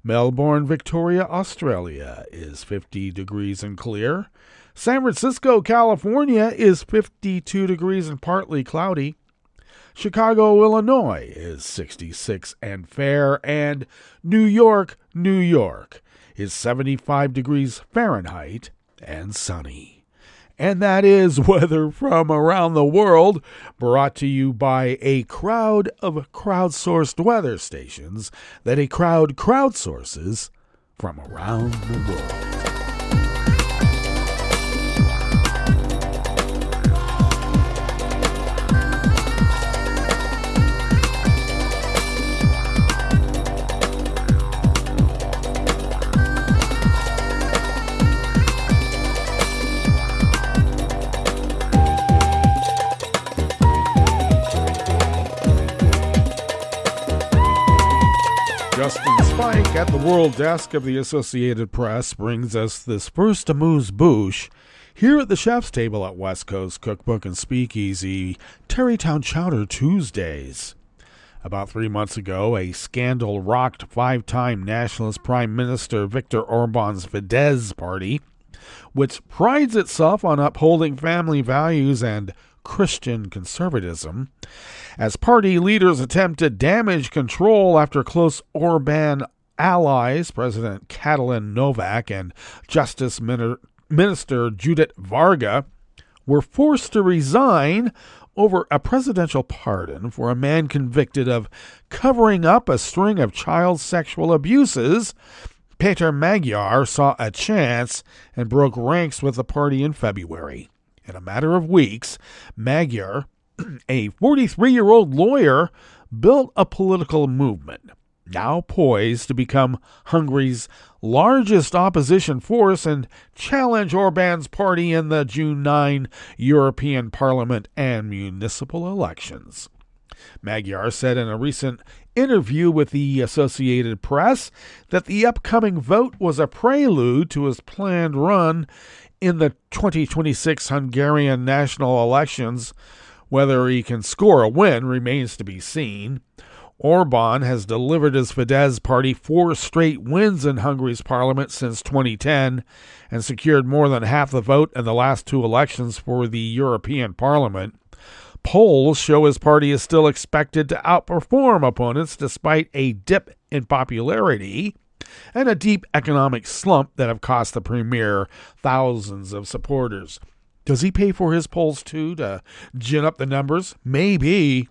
Melbourne, Victoria, Australia is 50 degrees and clear. San Francisco, California is 52 degrees and partly cloudy. Chicago, Illinois is 66 and fair. And New York, New York is 75 degrees Fahrenheit and sunny. And that is weather from around the world, brought to you by a crowd of crowdsourced weather stations that a crowd crowdsources from around the world. Justin Spike at the World Desk of the Associated Press brings us this first amuse-bouche here at the Chef's Table at West Coast Cookbook and Speakeasy, Tarrytown Chowder Tuesdays. About 3 months ago, a scandal rocked five-time nationalist Prime Minister Viktor Orban's Fidesz party, which prides itself on upholding family values and Christian conservatism, as party leaders attempt to damage control after close Orban allies, President Katalin Novak and Justice Minister Judith Varga, were forced to resign over a presidential pardon for a man convicted of covering up a string of child sexual abuses. Peter Magyar saw a chance and broke ranks with the party in February. In a matter of weeks, Magyar, a 43-year-old lawyer, built a political movement, now poised to become Hungary's largest opposition force and challenge Orbán's party in the June 9 European Parliament and municipal elections. Magyar said in a recent interview with the Associated Press that the upcoming vote was a prelude to his planned run in the 2026 Hungarian national elections. Whether he can score a win remains to be seen. Orbán has delivered his Fidesz party 4 straight wins in Hungary's parliament since 2010 and secured more than half the vote in the last 2 elections for the European Parliament. Polls show his party is still expected to outperform opponents despite a dip in popularity and a deep economic slump that have cost the premier thousands of supporters. Does he pay for his polls too to gin up the numbers? Maybe.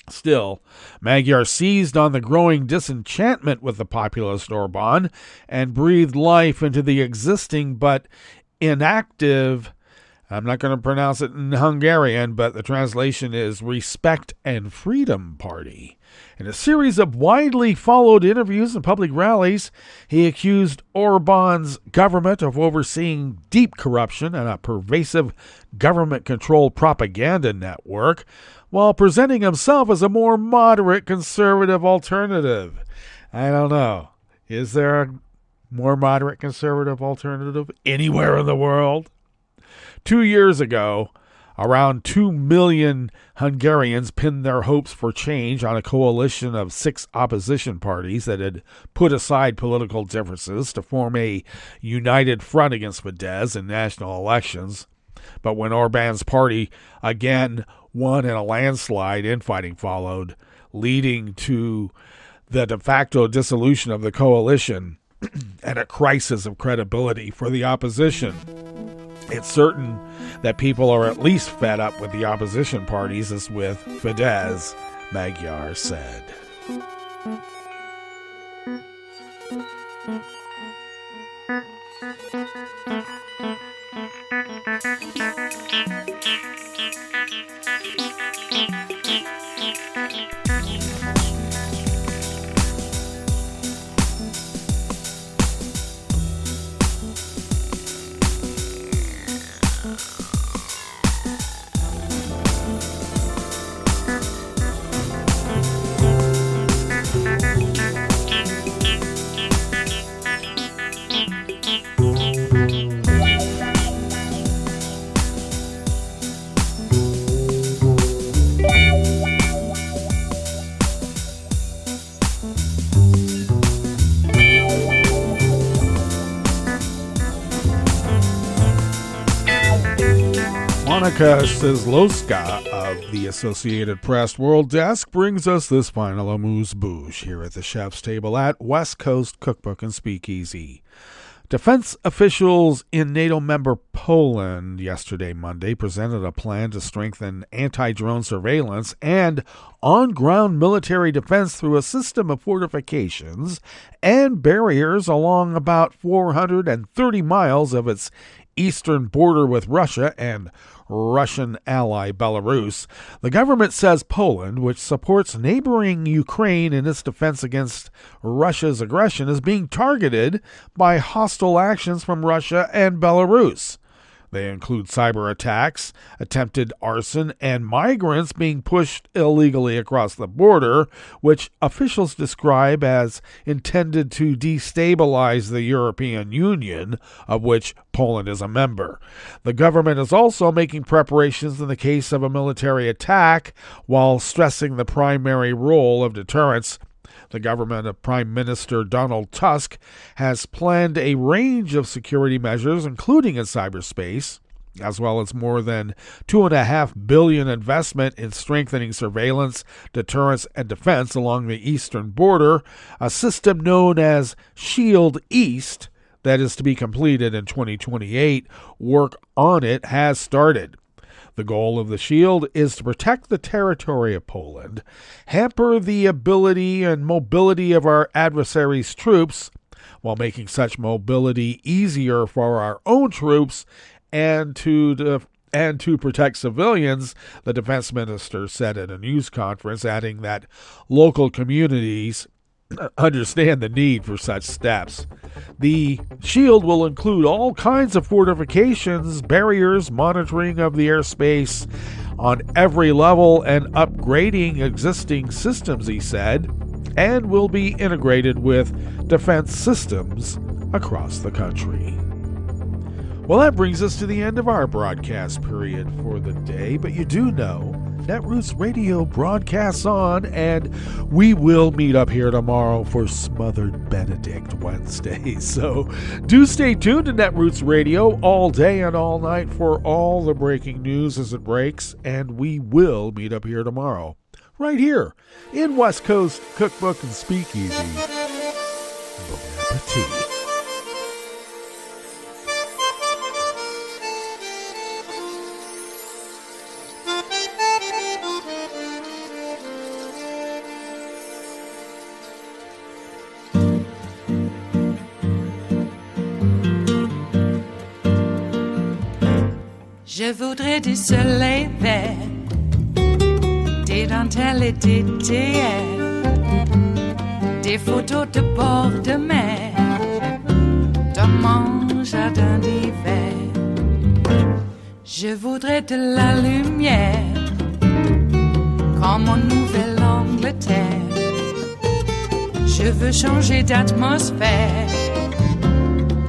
Still, Magyar seized on the growing disenchantment with the populist Orbán and breathed life into the existing but inactive, I'm not going to pronounce it in Hungarian, but the translation is Respect and Freedom Party. In a series of widely followed interviews and public rallies, he accused Orbán's government of overseeing deep corruption and a pervasive government-controlled propaganda network, while presenting himself as a more moderate conservative alternative. I don't know. Is there a more moderate conservative alternative anywhere in the world? 2 years ago, around 2 million Hungarians pinned their hopes for change on a coalition of 6 opposition parties that had put aside political differences to form a united front against Fidesz in national elections. But when Orbán's party again won in a landslide, infighting followed, leading to the de facto dissolution of the coalition and a crisis of credibility for the opposition. It's certain that people are at least fed up with the opposition parties as with Fidesz, Magyar said. Monica Sizlowska of the Associated Press World Desk brings us this final amuse-bouche here at the chef's table at West Coast Cookbook and Speakeasy. Defense officials in NATO member Poland yesterday, Monday, presented a plan to strengthen anti-drone surveillance and on-ground military defense through a system of fortifications and barriers along about 430 miles of its eastern border with Russia and Russian ally Belarus. The government says Poland, which supports neighboring Ukraine in its defense against Russia's aggression, is being targeted by hostile actions from Russia and Belarus. They include cyber attacks, attempted arson, and migrants being pushed illegally across the border, which officials describe as intended to destabilize the European Union, of which Poland is a member. The government is also making preparations in the case of a military attack, while stressing the primary role of deterrence. The government of Prime Minister Donald Tusk has planned a range of security measures, including in cyberspace, as well as more than $2.5 billion investment in strengthening surveillance, deterrence, and defense along the eastern border, a system known as Shield East that is to be completed in 2028, work on it has started. The goal of the shield is to protect the territory of Poland, hamper the ability and mobility of our adversaries' troops, while making such mobility easier for our own troops and to protect civilians, the defense minister said at a news conference, adding that local communities understand the need for such steps. The shield will include all kinds of fortifications, barriers, monitoring of the airspace on every level, and upgrading existing systems, he said, and will be integrated with defense systems across the country. Well, that brings us to the end of our broadcast period for the day, but you do know Netroots Radio broadcasts on, and we will meet up here tomorrow for Smothered Benedict Wednesday. So do stay tuned to Netroots Radio all day and all night for all the breaking news as it breaks, and we will meet up here tomorrow, right here in West Coast Cookbook and Speakeasy. Bon appetit. Je voudrais du soleil vert, des dentelles et des théières, des photos de bord de mer, dans mon jardin d'hiver. Je voudrais de la lumière, comme en Nouvelle-Angleterre. Je veux changer d'atmosphère,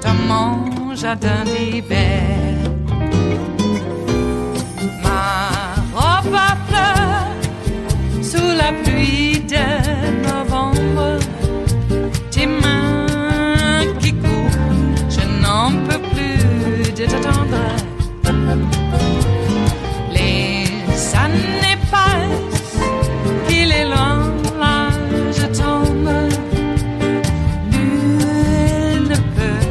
dans mon jardin d'hiver. À fleurs sous la pluie de novembre, tes mains qui courent, je n'en peux plus de t'attendre. Les années passent, qu'il est loin, là je tombe. Nul ne peut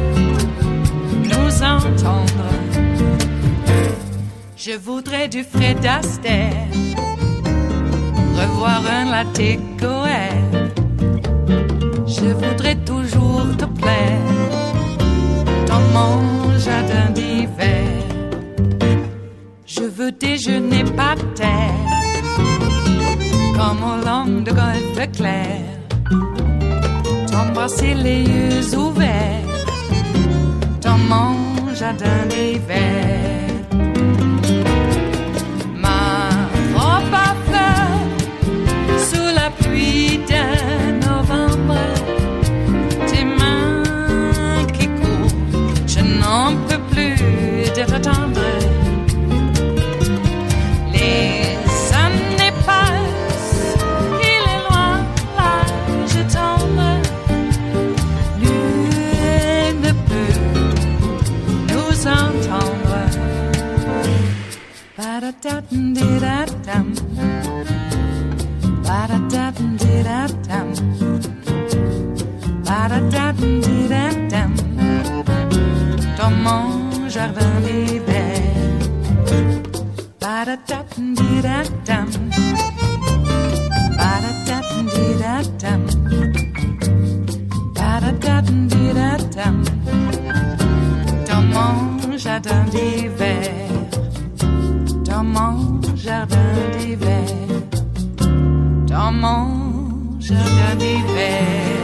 nous entendre. Je voudrais du Fred Astaire, revoir un latte Goël. Je voudrais toujours te plaire dans mon jardin d'hiver. Je veux déjeuner par terre, comme au long de golfe clair. T'embrasser les yeux ouverts dans mon jardin d'hiver. Pluie de novembre, tes mains qui courent, je n'en peux plus de t'attendre. Les années passent, il est loin, là je tombe. Nul ne peut nous entendre. Ba-da-da-dum-di-da-dum. Ba-da-da-dum-di-da-dum. Ba-da-da-dum-di-da-dum. Dans mon jardin d'hiver. Ba-da-da-dum-di-da-dum. Ba-da-da-dum-di-da-dum. Ba-da-da-dum-di-da-dum. Dans mon jardin d'hiver. Dans mon jardin d'hiver. Dans mon jardin d'hiver.